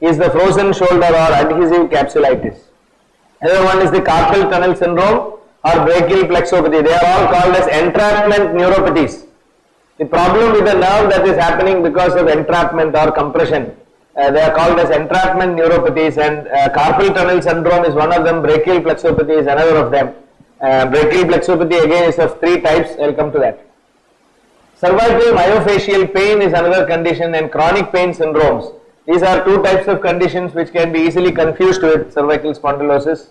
is the frozen shoulder or adhesive capsulitis. Another one is the carpal tunnel syndrome or brachial plexopathy. They are all called as entrapment neuropathies. The problem with the nerve that is happening because of entrapment or compression, they are called as entrapment neuropathies, and carpal tunnel syndrome is one of them, brachial plexopathy is another of them. Brachial plexopathy again is of 3 types, I will come to that. Cervical myofascial pain is another condition, and chronic pain syndromes. These are 2 types of conditions which can be easily confused with cervical spondylosis.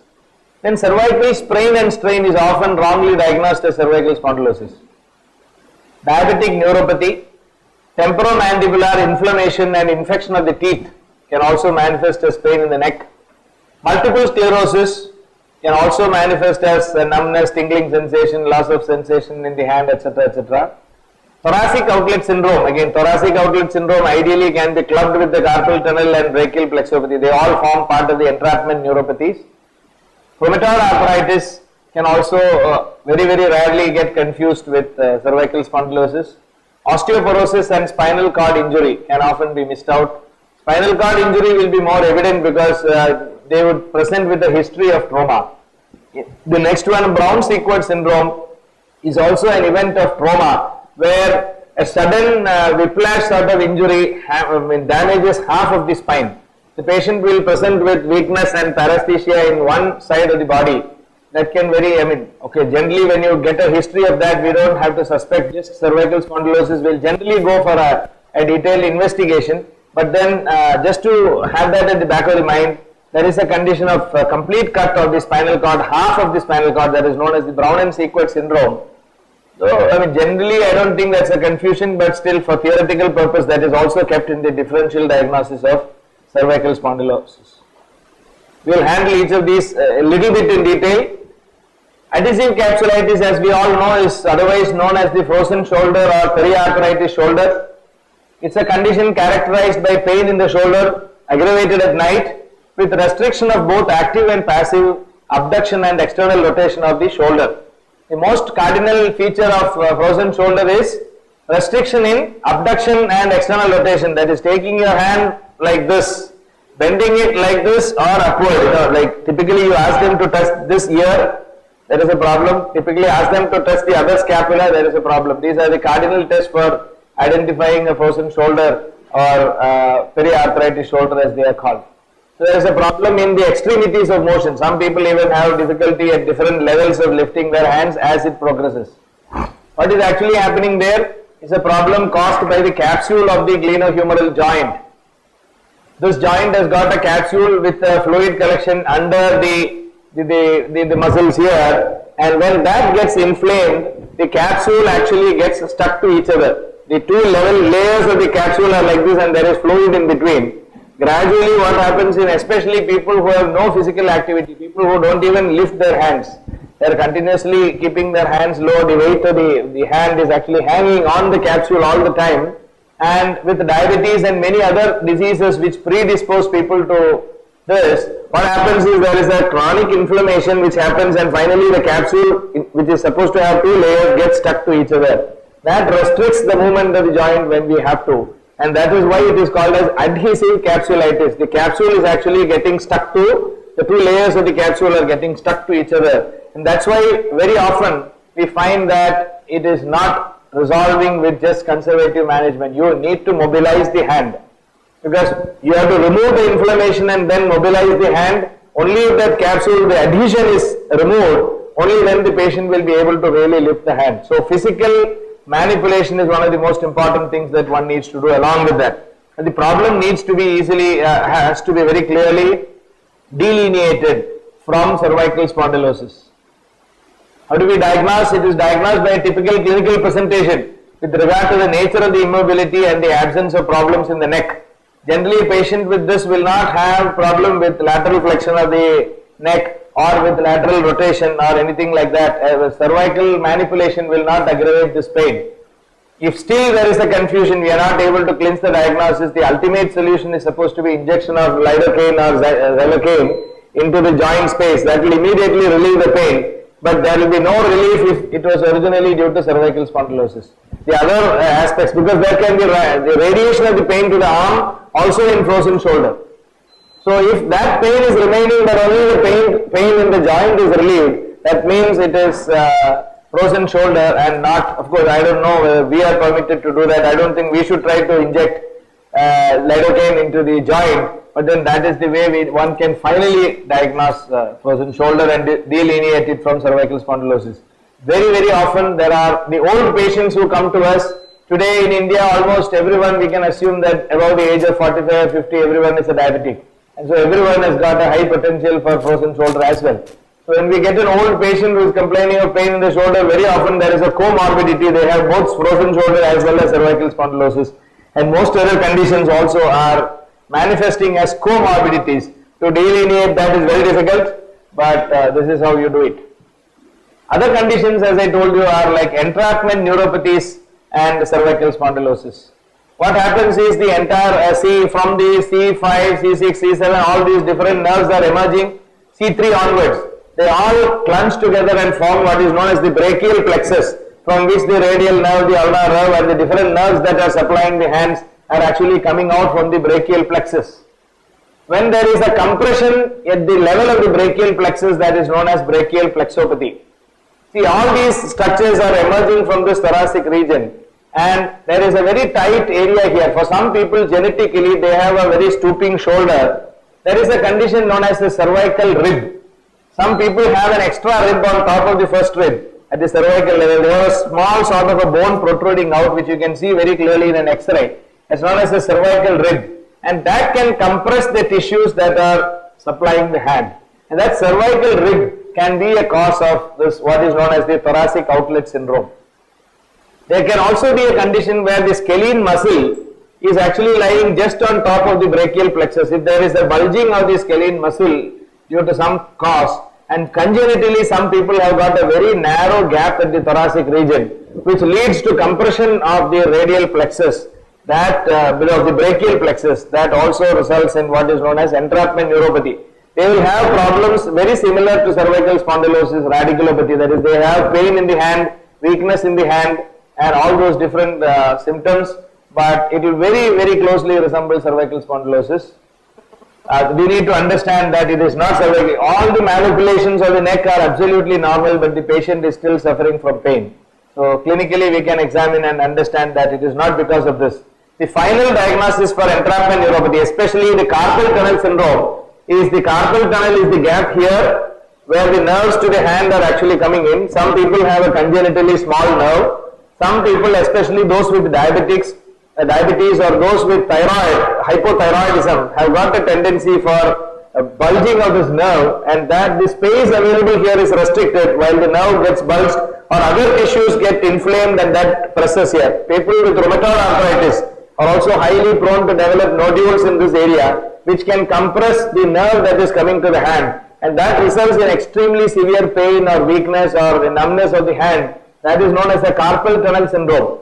Then cervical sprain and strain is often wrongly diagnosed as cervical spondylosis. Diabetic neuropathy, temporomandibular inflammation and infection of the teeth can also manifest as pain in the neck. Multiple sclerosis can also manifest as numbness, tingling sensation, loss of sensation in the hand, etc., etc. Thoracic outlet syndrome, again thoracic outlet syndrome ideally can be clubbed with the carpal tunnel and brachial plexopathy. They all form part of the entrapment neuropathies. Rheumatoid arthritis can also very rarely get confused with cervical spondylosis. Osteoporosis and spinal cord injury can often be missed out. Spinal cord injury will be more evident because they would present with a history of trauma. The next one, Brown-Sequard syndrome, is also an event of trauma where a sudden whiplash sort of injury damages half of the spine. The patient will present with weakness and paresthesia in one side of the body. That can generally when you get a history of that, we don't have to suspect just cervical spondylosis. We'll generally go for a detailed investigation, but then just to have that at the back of the mind, there is a condition of complete cut of the spinal cord, half of the spinal cord, that is known as the Brown and Sequard syndrome. So, generally I don't think that's a confusion, but still for theoretical purpose that is also kept in the differential diagnosis of cervical spondylosis. We will handle each of these a little bit in detail. Adhesive capsulitis, as we all know, is otherwise known as the frozen shoulder or periarthritis shoulder. It's a condition characterized by pain in the shoulder, aggravated at night, with restriction of both active and passive abduction and external rotation of the shoulder. The most cardinal feature of frozen shoulder is restriction in abduction and external rotation, that is taking your hand like this, bending it like this or upward. Like typically you ask them to touch this ear, there is a problem. Typically ask them to touch the other scapula, there is a problem. These are the cardinal tests for identifying a frozen shoulder or periarthritis shoulder, as they are called. So there is a problem in the extremities of motion. Some people even have difficulty at different levels of lifting their hands as it progresses. What is actually happening there is a problem caused by the capsule of the glenohumeral joint. This joint has got a capsule with a fluid collection under the muscles here, and when that gets inflamed, the capsule actually gets stuck to each other. The 2 level layers of the capsule are like this, and there is fluid in between. Gradually what happens in especially people who have no physical activity, people who don't even lift their hands, they are continuously keeping their hands low, the weight of the hand is actually hanging on the capsule all the time, and with diabetes and many other diseases which predispose people to this, what happens is there is a chronic inflammation which happens, and finally the capsule, which is supposed to have 2 layers, gets stuck to each other. That restricts the movement of the joint when we have to. And that is why it is called as adhesive capsulitis. The capsule is actually getting stuck to, the 2 layers of the capsule are getting stuck to each other. And that's why very often we find that it is not resolving with just conservative management. You need to mobilize the hand, because you have to remove the inflammation and then mobilize the hand. Only if that capsule, the adhesion is removed, only then the patient will be able to really lift the hand. So physical manipulation is one of the most important things that one needs to do along with that. And the problem needs to be has to be very clearly delineated from cervical spondylosis. How do we diagnose? It is diagnosed by a typical clinical presentation with regard to the nature of the immobility and the absence of problems in the neck. Generally, a patient with this will not have problem with lateral flexion of the neck or with lateral rotation or anything like that. Cervical manipulation will not aggravate this pain. If still there is a confusion, we are not able to clinch the diagnosis, the ultimate solution is supposed to be injection of lidocaine or xylocaine into the joint space. That will immediately relieve the pain, but there will be no relief if it was originally due to cervical spondylosis. The other aspects, because there can be the radiation of the pain to the arm also in frozen shoulder. So if that pain is remaining but only the pain in the joint is relieved, that means it is frozen shoulder and not, of course I don't know whether we are permitted to do that. I don't think we should try to inject lidocaine into the joint, but then that is the way one can finally diagnose frozen shoulder and delineate it from cervical spondylosis. Very often there are the old patients who come to us. Today in India almost everyone, we can assume that above the age of 45 or 50 everyone is a diabetic, and so everyone has got a high potential for frozen shoulder as well. So when we get an old patient who is complaining of pain in the shoulder, very often there is a comorbidity. They have both frozen shoulder as well as cervical spondylosis, and most other conditions also are manifesting as comorbidities. To delineate that is very difficult, but this is how you do it. Other conditions, as I told you, are like entrapment neuropathies and cervical spondylosis. What happens is the entire from the C5, C6, C7, all these different nerves are emerging. C3 onwards, they all clunch together and form what is known as the brachial plexus, from which the radial nerve, the ulnar nerve, and the different nerves that are supplying the hands are actually coming out from the brachial plexus. When there is a compression at the level of the brachial plexus, that is known as brachial plexopathy. See, all these structures are emerging from this thoracic region, and there is a very tight area here. For some people, genetically they have a very stooping shoulder. There is a condition known as the cervical rib. Some people have an extra rib on top of the first rib at the cervical level. They have a small sort of a bone protruding out, which you can see very clearly in an X-ray. It's known as the cervical rib, and that can compress the tissues that are supplying the hand. And that cervical rib can be a cause of this, what is known as the thoracic outlet syndrome. There can also be a condition where the scalene muscle is actually lying just on top of the brachial plexus. If there is a bulging of the scalene muscle due to some cause, and congenitally some people have got a very narrow gap at the thoracic region, which leads to compression of the radial plexus, that below the brachial plexus, that also results in what is known as entrapment neuropathy. They will have problems very similar to cervical spondylosis, radiculopathy, that is, they have pain in the hand, weakness in the hand, and all those different symptoms, but it will very closely resemble cervical spondylosis. We need to understand that it is not cervical. All the manipulations of the neck are absolutely normal, but the patient is still suffering from pain. So clinically we can examine and understand that it is not because of this. The final diagnosis for entrapment neuropathy, especially the carpal tunnel syndrome, is the carpal tunnel is the gap here where the nerves to the hand are actually coming in. Some people have a congenitally small nerve. Some people, especially those with diabetes or those with hypothyroidism, have got a tendency for a bulging of this nerve, and that the space available here is restricted while the nerve gets bulged, or other tissues get inflamed and that presses here. People with rheumatoid arthritis are also highly prone to develop nodules in this area, which can compress the nerve that is coming to the hand, and that results in extremely severe pain or weakness or the numbness of the hand. That is known as the carpal tunnel syndrome.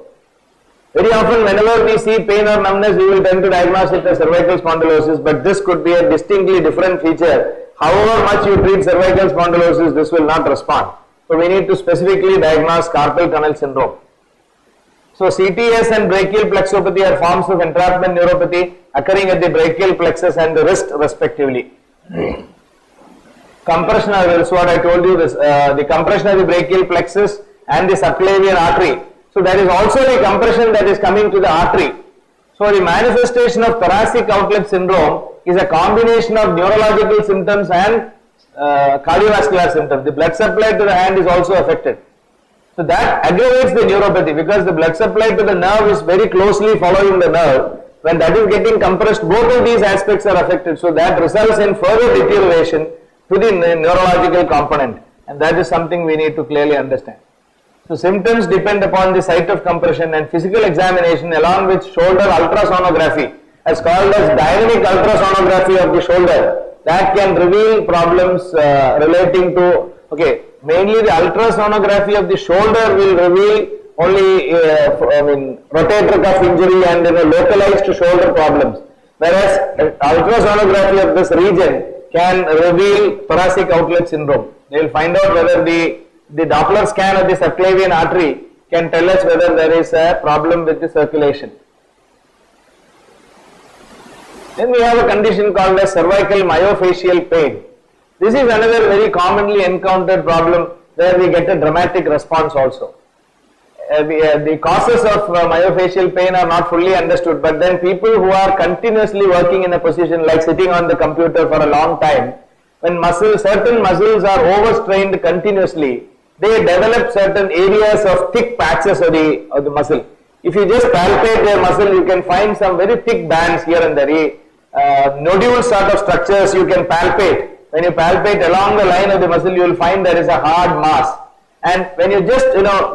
Very often whenever we see pain or numbness, we will tend to diagnose it as cervical spondylosis, but this could be a distinctly different feature. However much you treat cervical spondylosis, this will not respond. So we need to specifically diagnose carpal tunnel syndrome. So CTS and brachial plexopathy are forms of entrapment neuropathy occurring at the brachial plexus and the wrist respectively. Compression, that is what I told you, this, the compression of the brachial plexus and the subclavian artery. So there is also the compression that is coming to the artery. So the manifestation of thoracic outlet syndrome is a combination of neurological symptoms and cardiovascular symptoms. The blood supply to the hand is also affected. So that aggravates the neuropathy because the blood supply to the nerve is very closely following the nerve. When that is getting compressed, both of these aspects are affected. So that results in further deterioration to the neurological component, and that is something we need to clearly understand. So symptoms depend upon the site of compression, and physical examination along with shoulder ultrasonography, as called as dynamic ultrasonography of the shoulder, that can reveal problems relating to, mainly the ultrasonography of the shoulder will reveal only rotator cuff injury and localized shoulder problems, whereas ultrasonography of this region can reveal thoracic outlet syndrome. They will find out whether the Doppler scan of the subclavian artery can tell us whether there is a problem with the circulation. Then we have a condition called as cervical myofascial pain. This is another very commonly encountered problem where we get a dramatic response also. The causes of myofascial pain are not fully understood, but then people who are continuously working in a position like sitting on the computer for a long time, when certain muscles are overstrained continuously, they develop certain areas of thick patches of the muscle. If you just palpate their muscle, you can find some very thick bands here and there. Nodule sort of structures you can palpate. When you palpate along the line of the muscle, you will find there is a hard mass. And when you just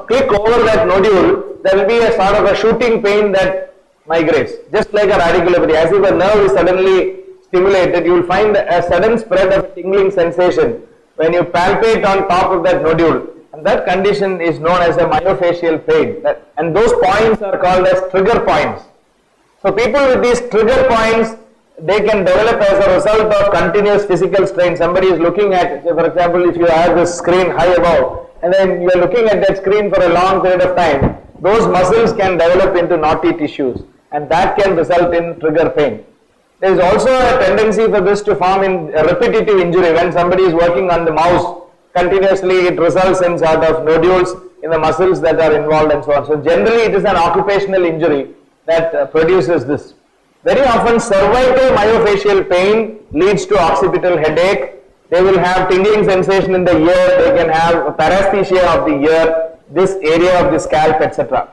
click over that nodule, there will be a sort of a shooting pain that migrates, just like a radiculopathy. As if a nerve is suddenly stimulated, you will find a sudden spread of tingling sensation when you palpate on top of that nodule. And that condition is known as a myofascial pain. And those points are called as trigger points. So people with these trigger points, they can develop as a result of continuous physical strain. Somebody is looking at, say for example, if you have this screen high above, and then you are looking at that screen for a long period of time, those muscles can develop into knotty tissues, and that can result in trigger pain. There is also a tendency for this to form in a repetitive injury. When somebody is working on the mouse continuously, it results in sort of nodules in the muscles that are involved and so on. So generally it is an occupational injury that produces this. Very often cervical myofascial pain leads to occipital headache. They will have tingling sensation in the ear, they can have paresthesia of the ear, this area of the scalp, etc.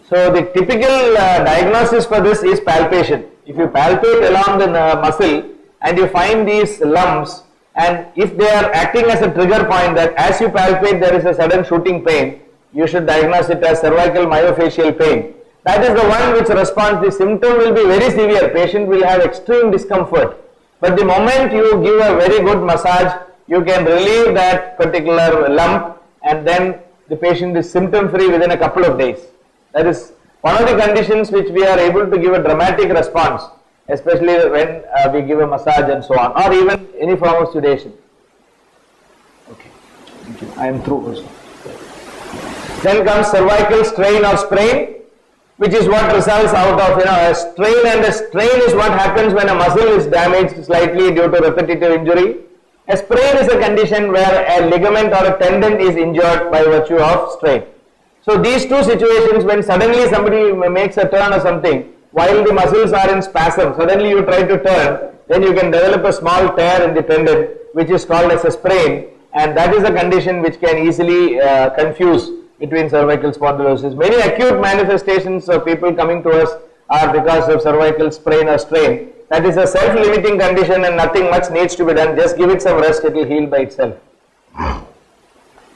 So the typical diagnosis for this is palpation. If you palpate along the muscle and you find these lumps, and if they are acting as a trigger point that as you palpate there is a sudden shooting pain, you should diagnose it as cervical myofascial pain. That is the one which responds. The symptom will be very severe, patient will have extreme discomfort. But the moment you give a very good massage, you can relieve that particular lump, and then the patient is symptom free within a couple of days. That is one of the conditions which we are able to give a dramatic response, especially when we give a massage and so on, or even any form of sedation. Okay, thank you. I am through also. Then comes cervical strain or sprain, which is what results out of a strain, and a strain is what happens when a muscle is damaged slightly due to repetitive injury. A sprain is a condition where a ligament or a tendon is injured by virtue of strain. So these two situations, when suddenly somebody makes a turn or something, while the muscles are in spasm, suddenly you try to turn, then you can develop a small tear in the tendon, which is called as a sprain, and that is a condition which can easily confuse between cervical spondylosis. Many acute manifestations of people coming to us are because of cervical sprain or strain. That is a self-limiting condition and nothing much needs to be done. Just give it some rest, it will heal by itself.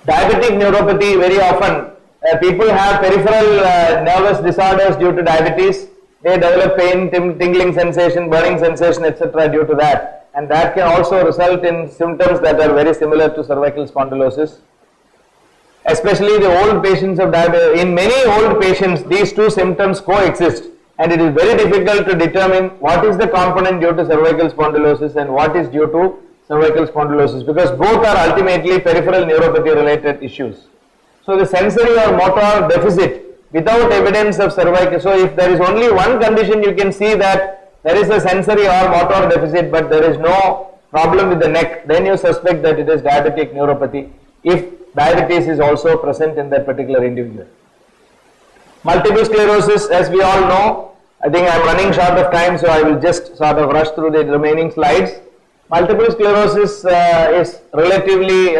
Diabetic neuropathy, very often people have peripheral nervous disorders due to diabetes. They develop pain, tingling sensation, burning sensation, etc. due to that. And that can also result in symptoms that are very similar to cervical spondylosis. Especially the old patients of diabetes. In many old patients, these two symptoms coexist, and it is very difficult to determine what is the component due to cervical spondylosis and what is due to cervical spondylosis, because both are ultimately peripheral neuropathy related issues. So the sensory or motor deficit without evidence of cervical, so if there is only one condition, you can see that there is a sensory or motor deficit but there is no problem with the neck, then you suspect that it is diabetic neuropathy if diabetes is also present in that particular individual. Multiple sclerosis, as we all know, I think I am running short of time, so I will just sort of rush through the remaining slides. Multiple sclerosis is relatively,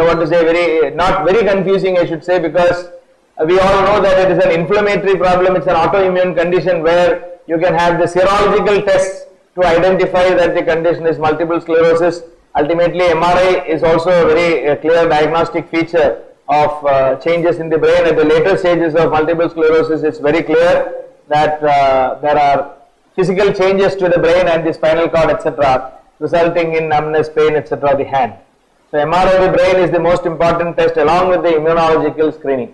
not very confusing, I should say, because we all know that it is an inflammatory problem. It's an autoimmune condition where you can have the serological tests to identify that the condition is multiple sclerosis. Ultimately, MRI is also a very clear diagnostic feature of changes in the brain. At the later stages of multiple sclerosis, it's very clear that there are physical changes to the brain and the spinal cord, etc., resulting in numbness, pain, etc. of the hand. So MRI of the brain is the most important test along with the immunological screening.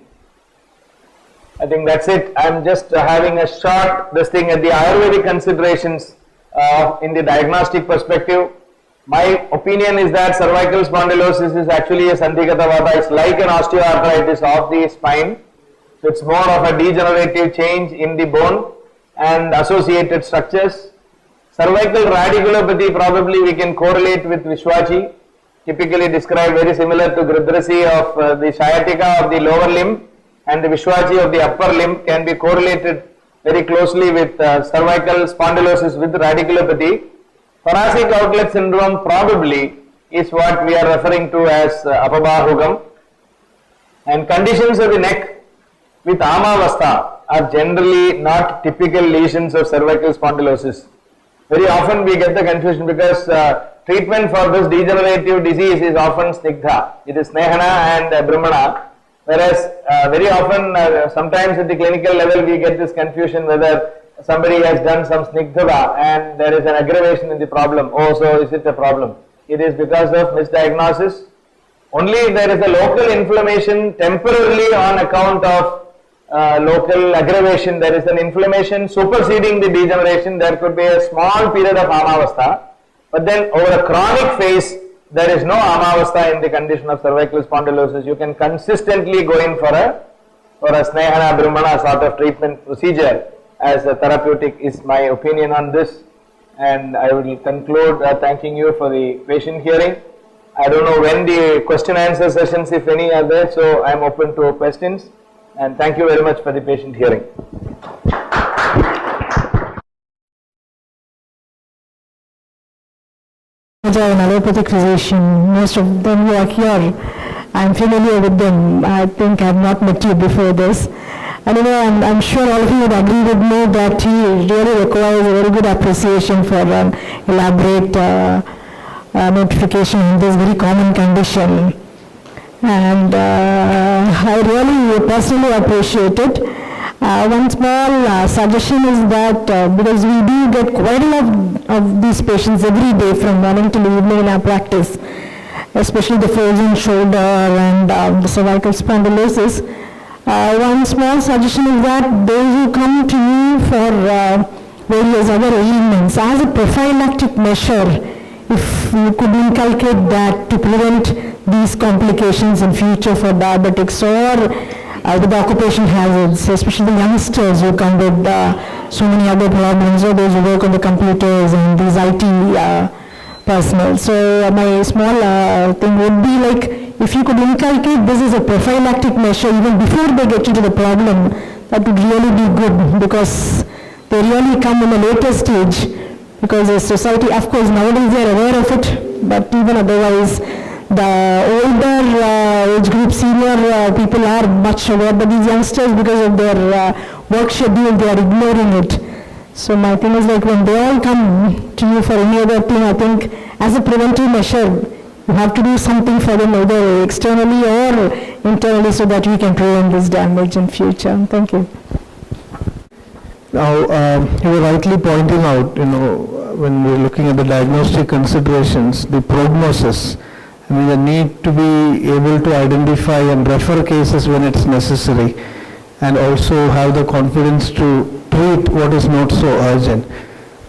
I think that's it. I'm just having a short this thing at the Ayurvedic considerations in the diagnostic perspective. My opinion is that cervical spondylosis is actually a Sandhigata Vata. It's like an osteoarthritis of the spine. So it's more of a degenerative change in the bone and associated structures. Cervical radiculopathy probably we can correlate with Vishwachi, typically described very similar to Gridrasi of the sciatica of the lower limb, and the Vishwachi of the upper limb can be correlated very closely with cervical spondylosis with radiculopathy. Thoracic outlet syndrome probably is what we are referring to as apabahugam, and conditions of the neck with amavastha are generally not typical lesions of cervical spondylosis. Very often we get the confusion because treatment for this degenerative disease is often snigdha. It is snehana and brahmana, whereas very often sometimes at the clinical level we get this confusion whether somebody has done some snigdha and there is an aggravation in the problem. Oh, so is it a problem? It is because of misdiagnosis. Only if there is a local inflammation temporarily on account of local aggravation, there is an inflammation superseding the degeneration, there could be a small period of amavastha, but then over a chronic phase there is no amavastha in the condition of cervical spondylosis. You can consistently go in for a snehana brahmana sort of treatment procedure as a therapeutic is my opinion on this, and I will conclude thanking you for the patient hearing. I don't know when the question answer sessions, if any, are there, so I am open to questions. And thank you very much for the patient hearing. An allopathic physician, most of them who are here, I am familiar with them. I think I have not met you before this. Anyway, I'm sure all of you would agree with me that he really requires a very good appreciation for an elaborate notification in this very common condition. And I really personally appreciate it. One small suggestion is that because we do get quite a lot of these patients every day from morning till evening in our practice, especially the frozen shoulder and the cervical spondylosis. One small suggestion is that those who come to you for various other ailments, as a prophylactic measure, if you could inculcate that to prevent these complications in future for diabetics or with occupation hazards, especially the youngsters who come with so many other problems, or those who work on the computers and these IT personnel. So my small thing would be like, if you could inculcate this as a prophylactic measure even before they get into the problem, that would really be good, because they really come in a later stage. Because the society, of course, nowadays they are aware of it, but even otherwise, the older age group, senior people are much aware, but these youngsters, because of their work schedule, they are ignoring it. So my thing is like, when they all come to you for any other thing, I think as a preventive measure, you have to do something for them either externally or internally so that we can prevent this damage in future. Thank you. Now, you were rightly pointing out, when we're looking at the diagnostic considerations, the prognosis, the need to be able to identify and refer cases when it's necessary, and also have the confidence to treat what is not so urgent.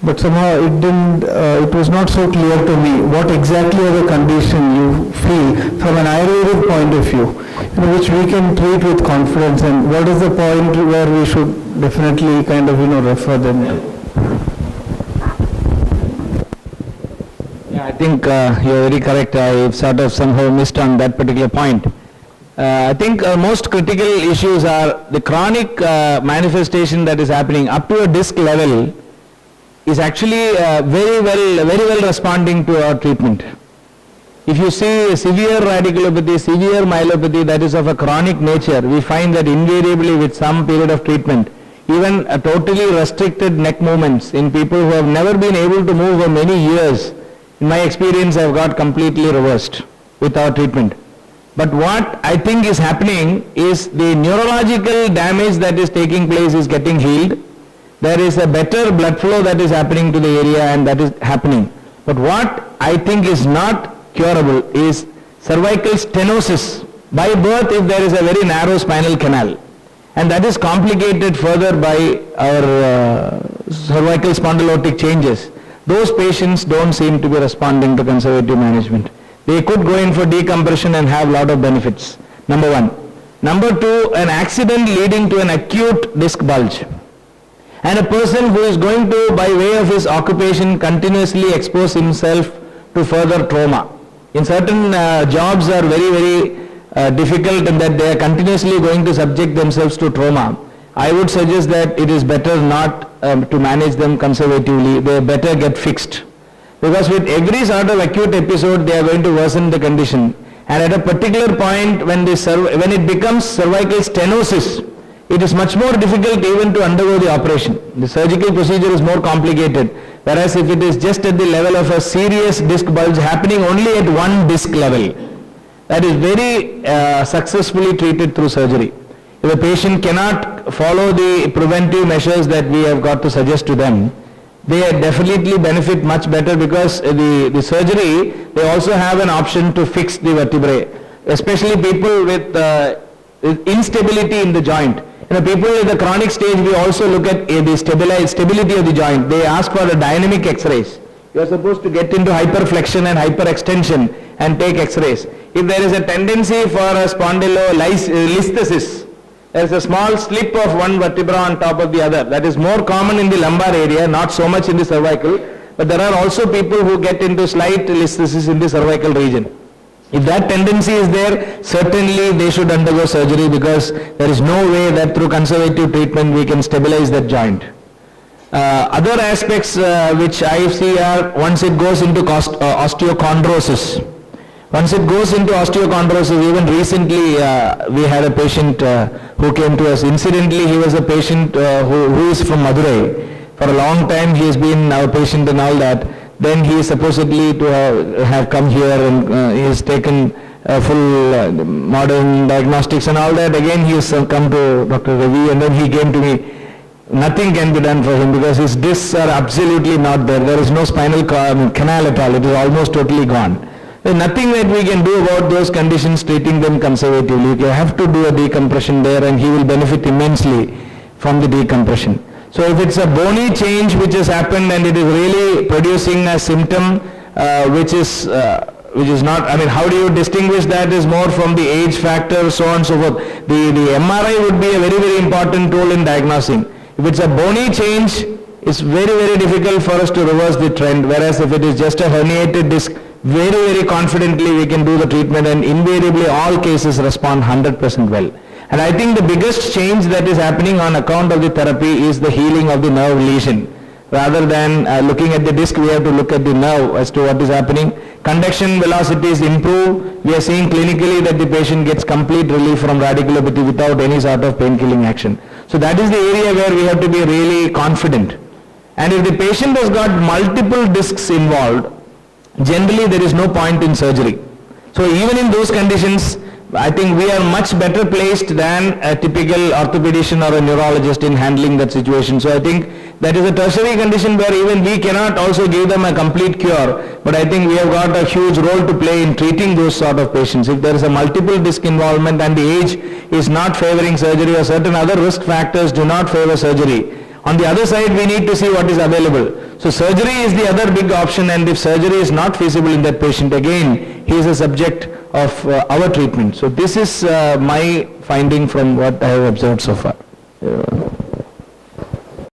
But somehow it was not so clear to me what exactly are the condition you feel from an Ayurvedic point of view, which we can treat with confidence, and what is the point where we should definitely kind of, refer them to. Yeah, I think you're very correct. I've sort of somehow missed on that particular point. I think most critical issues are the chronic manifestation that is happening up to a disc level is actually very well responding to our treatment. If you see severe radiculopathy, severe myelopathy that is of a chronic nature, we find that invariably with some period of treatment, even a totally restricted neck movements in people who have never been able to move for many years, in my experience, have got completely reversed with our treatment. But what I think is happening is the neurological damage that is taking place is getting healed. There is a better blood flow that is happening to the area, and that is happening. But what I think is not curable is cervical stenosis by birth if there is a very narrow spinal canal. And that is complicated further by our cervical spondylotic changes. Those patients don't seem to be responding to conservative management. They could go in for decompression and have a lot of benefits, number one. Number two, an accident leading to an acute disc bulge. and a person who is going to, by way of his occupation, continuously expose himself to further trauma. In certain jobs are very, very difficult and that they are continuously going to subject themselves to trauma. I would suggest that it is better not to manage them conservatively. They better get fixed. Because with every sort of acute episode, they are going to worsen the condition. And at a particular point, when it becomes cervical stenosis, it is much more difficult even to undergo the operation. The surgical procedure is more complicated. Whereas if it is just at the level of a serious disc bulge happening only at one disc level, that is very successfully treated through surgery. If a patient cannot follow the preventive measures that we have got to suggest to them, they definitely benefit much better because the surgery, they also have an option to fix the vertebrae, especially people with instability in the joint. People in the chronic stage, we also look at the stability of the joint. They ask for a dynamic x-rays. You are supposed to get into hyperflexion and hyperextension and take x-rays. If there is a tendency for a spondylolisthesis, there is a small slip of one vertebra on top of the other. That is more common in the lumbar area, not so much in the cervical. But there are also people who get into slight listhesis in the cervical region. If that tendency is there, certainly they should undergo surgery because there is no way that through conservative treatment we can stabilize that joint. Other aspects which I see are once it goes into osteochondrosis. Once it goes into osteochondrosis, even recently we had a patient who came to us. Incidentally, he was a patient who is from Madurai. For a long time he has been our patient and all that. Then he is supposedly to have come here and he has taken full modern diagnostics and all that. Again he has come to Dr. Ravi and then he came to me. Nothing can be done for him because his discs are absolutely not there. There is no spinal canal at all. It is almost totally gone. There is nothing that we can do about those conditions, treating them conservatively. You have to do a decompression there and he will benefit immensely from the decompression. So if it's a bony change which has happened and it is really producing a symptom which is not, I mean, how do you distinguish that is more from the age factor, so on and so forth. The MRI would be a very, very important tool in diagnosing. If it's a bony change, it's very, very difficult for us to reverse the trend, whereas if it is just a herniated disc, very, very confidently we can do the treatment and invariably all cases respond 100% well. And I think the biggest change that is happening on account of the therapy is the healing of the nerve lesion. Rather than looking at the disc, we have to look at the nerve as to what is happening. Conduction velocities improve. We are seeing clinically that the patient gets complete relief from radiculopathy without any sort of pain-killing action. So that is the area where we have to be really confident. And if the patient has got multiple discs involved, generally there is no point in surgery. So even in those conditions, I think we are much better placed than a typical orthopedician or a neurologist in handling that situation. So I think that is a tertiary condition where even we cannot also give them a complete cure, but I think we have got a huge role to play in treating those sort of patients. If there is a multiple disc involvement and the age is not favoring surgery or certain other risk factors do not favor surgery, on the other side we need to see what is available. So surgery is the other big option, and if surgery is not feasible in that patient, again he is a subject of our treatment. So this is my finding from what I have observed so far.